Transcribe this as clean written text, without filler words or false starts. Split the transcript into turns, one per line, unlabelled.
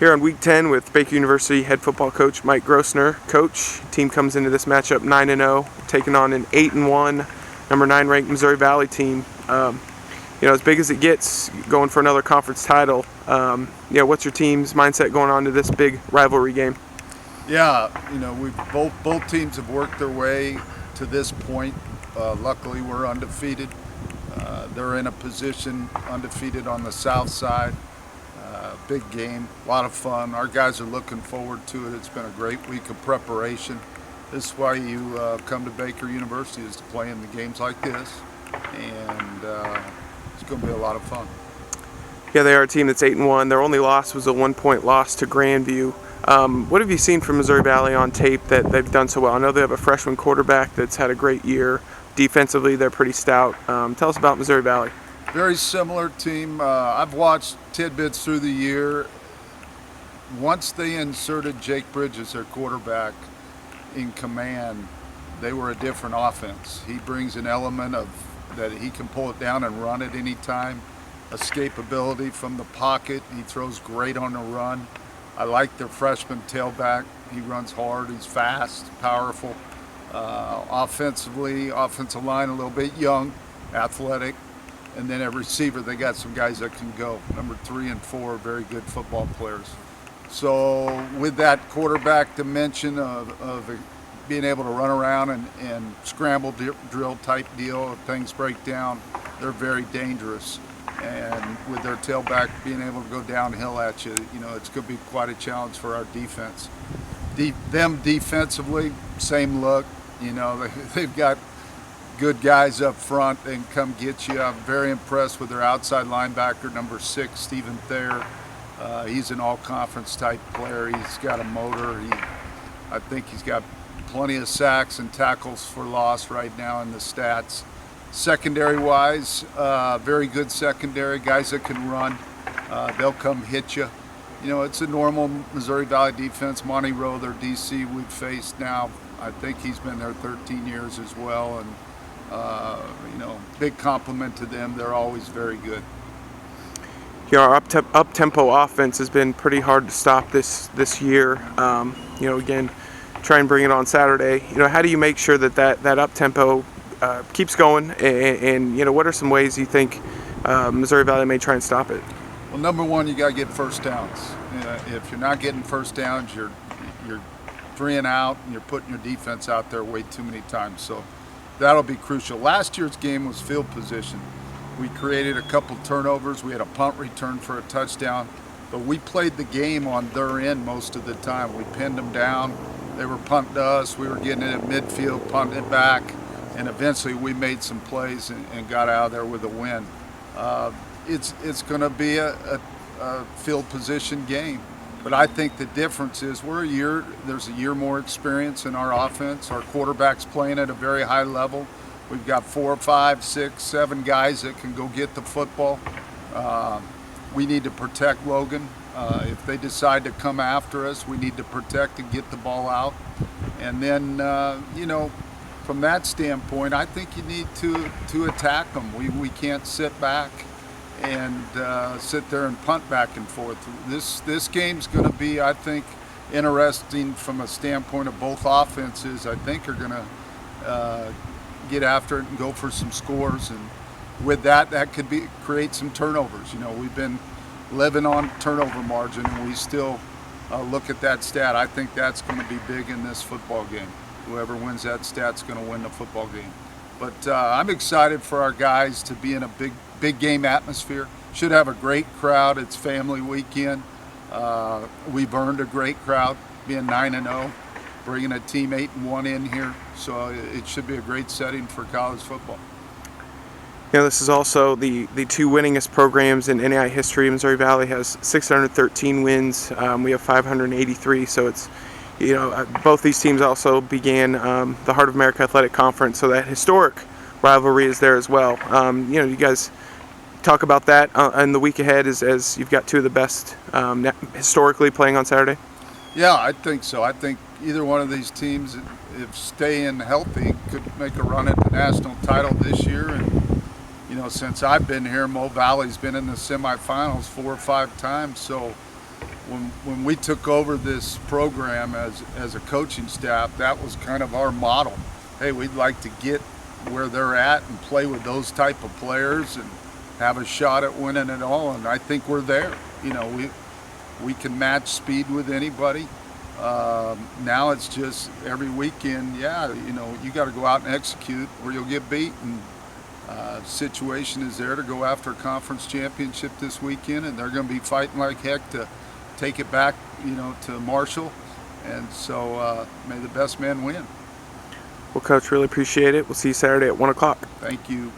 Here on week 10 with Baker University head football coach Mike Grossner. Coach, team comes into this matchup 9-0, taking on an 8-1, number 9 ranked Missouri Valley team. As big as it gets, going for another conference title. What's your team's mindset going on to this big rivalry game?
Yeah, we've both teams have worked their way to this point. Luckily, we're undefeated. They're in a position undefeated on the south side. Big game, a lot of fun. Our guys are looking forward to it. It's been a great week of preparation. This is why you come to Baker University, is to play in the games like this, and it's going to be a lot of fun.
Yeah, they are a team that's 8-1. Their only loss was a 1-point loss to Grandview. What have you seen from Missouri Valley on tape that they've done so well? I know they have a freshman quarterback that's had a great year. Defensively, they're pretty stout. Tell us about Missouri Valley.
Very similar team. I've watched tidbits through the year. Once they inserted Jake Bridges, their quarterback, in command, they were a different offense. He brings an element of that he can pull it down and run at any time. Escapability from the pocket. He throws great on the run. I like their freshman tailback. He runs hard. He's fast, powerful. Offensively, offensive line a little bit young, athletic. And then at receiver, they got some guys that can go. Number 3 and 4, very good football players. So with that quarterback dimension of being able to run around and scramble drill type deal, if things break down, they're very dangerous. And with their tailback being able to go downhill at you, it's going to be quite a challenge for our defense. Them defensively, same look. They've got good guys up front. They can come get you. I'm very impressed with their outside linebacker, number 6, Stephen Thayer. He's an all-conference type player. He's got a motor. I think he's got plenty of sacks and tackles for loss right now in the stats. Secondary-wise, very good secondary, guys that can run. They'll come hit you. It's a normal Missouri Valley defense. Monty Rowe, their DC, we've faced now. I think he's been there 13 years as well, and big compliment to them. They're always very good.
Our up-tempo offense has been pretty hard to stop this year. Again, try and bring it on Saturday. How do you make sure that up-tempo keeps going, and what are some ways you think Missouri Valley may try and stop it?
Well, number one, you got to get first downs. If you're not getting first downs, you're 3 and out, and you're putting your defense out there way too many times. So that'll be crucial. Last year's game was field position. We created a couple turnovers. We had a punt return for a touchdown, but we played the game on their end most of the time. We pinned them down. They were punting to us. We were getting it at midfield, punting it back, and eventually we made some plays and got out of there with a win. It's going to be a field position game. But I think the difference is there's a year more experience in our offense. Our quarterback's playing at a very high level. We've got 4, 5, 6, 7 guys that can go get the football. We need to protect Logan. If they decide to come after us, we need to protect and get the ball out. And then, from that standpoint, I think you need to attack them. We can't sit back and sit there and punt back and forth. This game's going to be, I think, interesting from a standpoint of both offenses. I think are going to get after it and go for some scores, and with that could create some turnovers. We've been living on turnover margin, and we still look at that stat. I think that's going to be big in this football game. Whoever wins that stat's going to win the football game. But I'm excited for our guys to be in a big game atmosphere. Should have a great crowd. It's family weekend. We've earned a great crowd, being 9-0, bringing a team 8-1 in here. So it should be a great setting for college football.
This is also the 2 winningest programs in NAI history. Missouri Valley has 613 wins. We have 583. So it's both these teams also began the Heart of America Athletic Conference, so that historic rivalry is there as well. You guys talk about that in the week ahead as you've got 2 of the best historically playing on Saturday?
Yeah, I think so. I think either one of these teams, if staying healthy, could make a run at the national title this year. And since I've been here, Mo Valley's been in the semifinals 4 or 5 times. So when we took over this program as a coaching staff, that was kind of our model. Hey, we'd like to get where they're at and play with those type of players and have a shot at winning it all. And I think we're there. You know, we can match speed with anybody. Now it's just every weekend, you know, you got to go out and execute or you'll get beat. And situation is there to go after a conference championship this weekend, and they're going to be fighting like heck to take it back, you know, to Marshall. And so may the best man win.
Well, Coach, really appreciate it. We'll see you Saturday at 1 o'clock.
Thank you.